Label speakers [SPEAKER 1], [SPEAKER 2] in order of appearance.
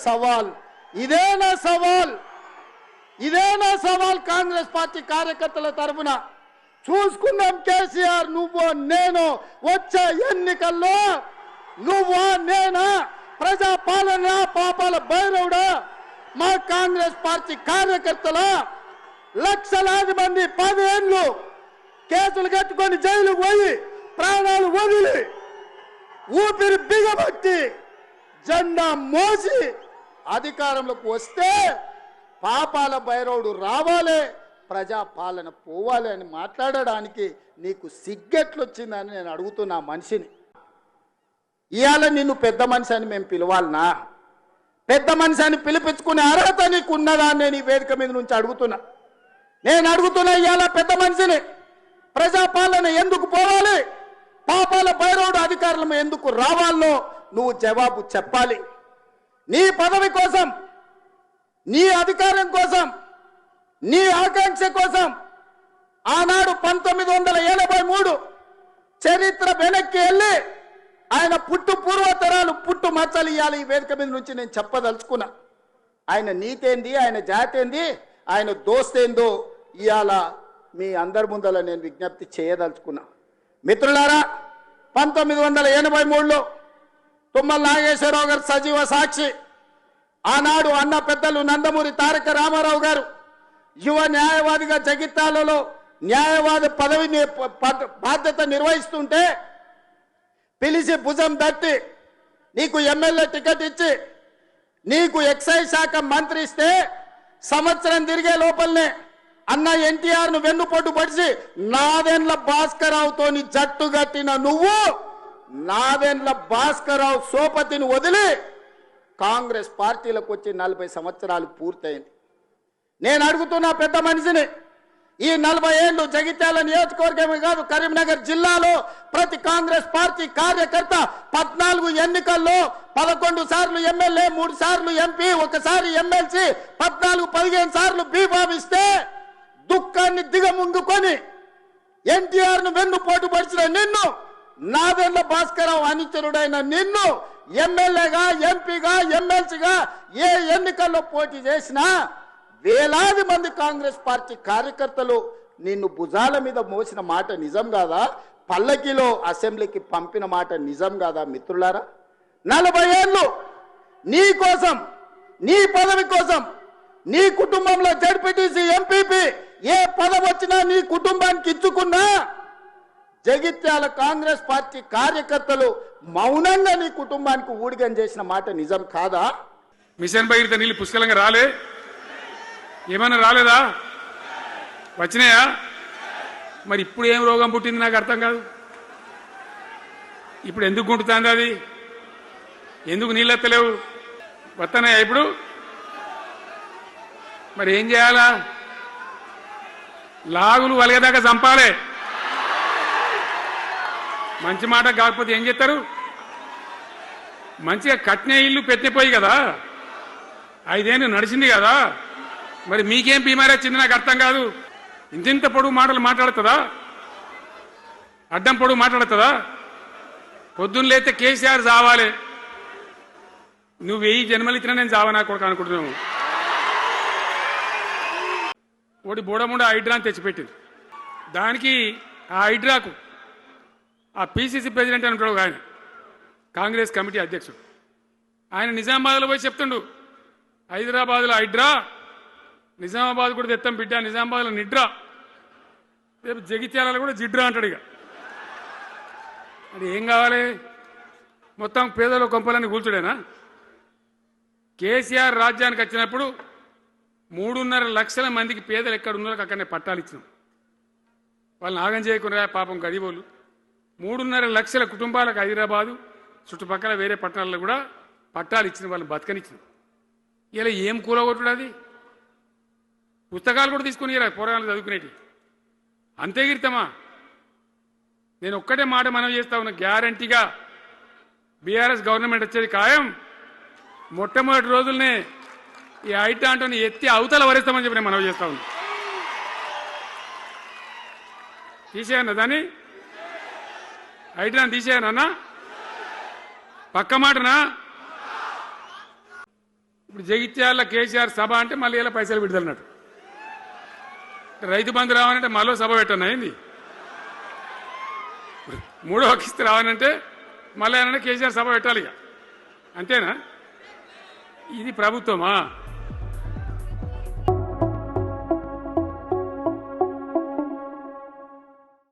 [SPEAKER 1] సవాల్ ఇదేనా సవాల్ కాంగ్రెస్ పార్టీ కార్యకర్తల తరఫున చూసుకుందాం. కేసీఆర్ నువ్వు నేను వచ్చే ఎన్నికల్లో నువ్వా నేనా ప్రజా పాలన పాపాల భైరవుడా మా కాంగ్రెస్ పార్టీ కార్యకర్తల లక్షలాది మంది 10 ఏళ్ళు కేసులు కట్టుకొని జైలుకు పోయి ప్రాణాలు వదిలి ఊపిరి బిగబట్టి జెండా మోసి అధికారంలోకి వస్తే పాపాల భైరవుడు రావాలి ప్రజా పాలన పోవాలి అని మాట్లాడడానికి నీకు సిగ్గెట్లొచ్చిందని నేను అడుగుతున్నా మనిషిని. ఇవాళ నిన్ను పెద్ద మనిషి అని మేము పిలవాలనా? పెద్ద మనిషి అని పిలిపించుకునే అర్హత నీకు ఉన్నదా అని నేను ఈ వేదిక మీద నుంచి అడుగుతున్నా. ఇవాళ పెద్ద మనిషిని ప్రజాపాలన ఎందుకు పోవాలి, పాపాల భైరవుడు అధికారులు ఎందుకు రావాలో నువ్వు జవాబు చెప్పాలి. నీ పదవి కోసం, నీ అధికారం కోసం, నీ ఆకాంక్ష కోసం ఆనాడు 1983 చరిత్ర వెనక్కి వెళ్ళి ఆయన పూర్వతరాలు పుట్టు మచ్చలు ఇవ్వాలి. ఈ వేదిక మీద నుంచి నేను చెప్పదలుచుకున్నా. ఆయన నీతేంది, ఆయన జాతేంది, ఆయన దోస్తేందో ఇవాళ మీ అందరి ముందర నేను విజ్ఞప్తి చేయదలుచుకున్నా. మిత్రులారా, 1983లో తుమ్మల నాగేశ్వరరావు గారు సజీవ సాక్షి. ఆనాడు అన్న పెద్దలు నందమూరి తారక రామారావు గారు యువ న్యాయవాదిగా జగిత్యాలలో న్యాయవాద పదవిని బాధ్యత నిర్వహిస్తుంటే పిలిచి భుజం తట్టి నీకు ఎమ్మెల్యే టికెట్ ఇచ్చి నీకు ఎక్సైజ్ శాఖ మంత్రి ఇస్తే సంవత్సరం తిరిగే లోపలనే అన్న ఎన్టీఆర్ను వెన్నుపోటు పడిచి నాదెండ్ల భాస్కరరావుతోని జట్టు కట్టిన నువ్వు నాదెండ్ల భాస్కరరావు సోపతిని వదిలి కాంగ్రెస్ పార్టీలకు వచ్చి 40 సంవత్సరాలు పూర్తయింది. నేను అడుగుతున్నా పెద్ద మనిషిని, ఈ 40 ఏళ్ళు జగిత్యాల నియోజకవర్గమే కాదు కరీంనగర్ జిల్లాలో ప్రతి కాంగ్రెస్ పార్టీ కార్యకర్త 14 ఎన్నికల్లో 11 సార్లు ఎమ్మెల్యే, 3 సార్లు ఎంపీ, 1 సారి ఎమ్మెల్సీ, 14-15 సార్లు బీభావిస్తే దుఃఖాన్ని దిగముందుకొని ఎన్టీఆర్ను వెన్నుపోటు పడిచిన నిన్ను, నాదెండ్ల భాస్కరరావు అనుచరుడైన నిన్ను ఎమ్మెల్యేగా, ఎంపీగా, ఎమ్మెల్సీగా ఏ ఎన్నికల్లో పోటీ చేసినా వేలాది మంది కాంగ్రెస్ పార్టీ కార్యకర్తలు నిన్ను భుజాల మీద మోసిన మాట నిజం కాదా? పల్లకిలో అసెంబ్లీకి పంపిన మాట నిజం కాదా? మిత్రులారా, 40 ఏళ్ళు నీ కోసం, నీ పదవి కోసం, నీ కుటుంబంలో జడ్పీటీసీ, ఎంపీపీ ఏ పదవి వచ్చినా నీ కుటుంబానికి ఇచ్చుకున్నా జగిత్యాల కాంగ్రెస్ పార్టీ కార్యకర్తలు మౌనంగా నీ కుటుంబానికి ఊడిగం చేసిన మాట నిజం కాదా?
[SPEAKER 2] మిషన్ భగీరథ నీళ్ళు పుష్కలంగా రాలే, ఏమన్నా రాలేదా? వచ్చినాయా? మరి ఇప్పుడు ఏం రోగం పుట్టింది నాకు అర్థం కాదు. ఇప్పుడు ఎందుకు గుంటుతుంది అది? ఎందుకు నీళ్ళు ఎత్తలేవు? వస్తున్నాయా ఇప్పుడు? మరి ఏం చేయాలా? లాగులు వలిగేదాకా చంపాలే. మంచి మాట కాకపోతే ఏం చేస్తారు? మంచిగా కట్నే ఇల్లు పెట్టిపోయి కదా, 5 ఏళ్ళు నడిచింది కదా, మరి మీకేం బీమారీ వచ్చింది నాకు అర్థం కాదు. ఇంతింత పొడుగు మాటలు మాట్లాడుతుందా? అడ్డం పొడుగు మాట్లాడుతుందా? పొద్దున్న లేతే కేసీఆర్ చావాలి, నువ్వు 1000 జన్మలు ఇచ్చినా నేను చావనా కొడుకు అనుకుంటున్నావు. ఒకటి బోడముండ హైడ్రాని తెచ్చిపెట్టింది. దానికి ఆ హైడ్రాకు ఆ పీసీసీ ప్రెసిడెంట్ అని ఉంటాడు ఆయన, కాంగ్రెస్ కమిటీ అధ్యక్షుడు, ఆయన నిజామాబాద్లో పోయి చెప్తుండు, హైదరాబాద్లో హైడ్రా, నిజామాబాద్ కూడా తెత్తాం బిడ్డ, నిజామాబాద్లో నిడ్రా, రేపు జగిత్యాలలో కూడా జిడ్రా అంటాడు. ఇక అది ఏం కావాలి? మొత్తం పేదల కొంపలన్నీ కూల్చుడేనా? కేసీఆర్ రాజ్యానికి వచ్చినప్పుడు 3.5 లక్షల మందికి పేదలు ఎక్కడ ఉన్నారో అక్కడనే పట్టాలు ఇచ్చినాం. వాళ్ళని ఆగం చేయకుండా పాపం గరీబోళ్ళు 3.5 లక్షల కుటుంబాలకు హైదరాబాదు చుట్టుపక్కల వేరే పట్టణాల్లో కూడా పట్టాలు ఇచ్చిన వాళ్ళని బతకనిచ్చినాం. ఇలా ఏం కూలగొట్టుడు? అది పుస్తకాలు కూడా తీసుకుని పోరాటాలు చదువుకునేటి అంతే గిరితమా? నేను ఒక్కటే మాట మనం చేస్తా ఉన్నా, గ్యారంటీగా బీఆర్ఎస్ గవర్నమెంట్ వచ్చేది ఖాయం. మొట్టమొదటి రోజులనే ఈ ఐటాంటోని ఎత్తి అవతల వరేస్తామని చెప్పి నేను మనం చేస్తా ఉన్నా. తీసేయన్నా దాన్ని, ఐటాన్ తీసేయనన్నా, పక్క మాటనా? ఇప్పుడు జగిత్యాల కేసీఆర్ సభ అంటే మళ్ళీ ఇలా పైసలు విడుదలన్నట్టు, రైతు బంధు రావాలంటే మళ్ళీ సభ పెట్టను అయింది, మూడో కిస్తీ రావాలంటే మళ్ళీ ఏమన్నా కేసీఆర్ సభ పెట్టాలి ఇక, అంతేనా? ఇది ప్రభుత్వమా?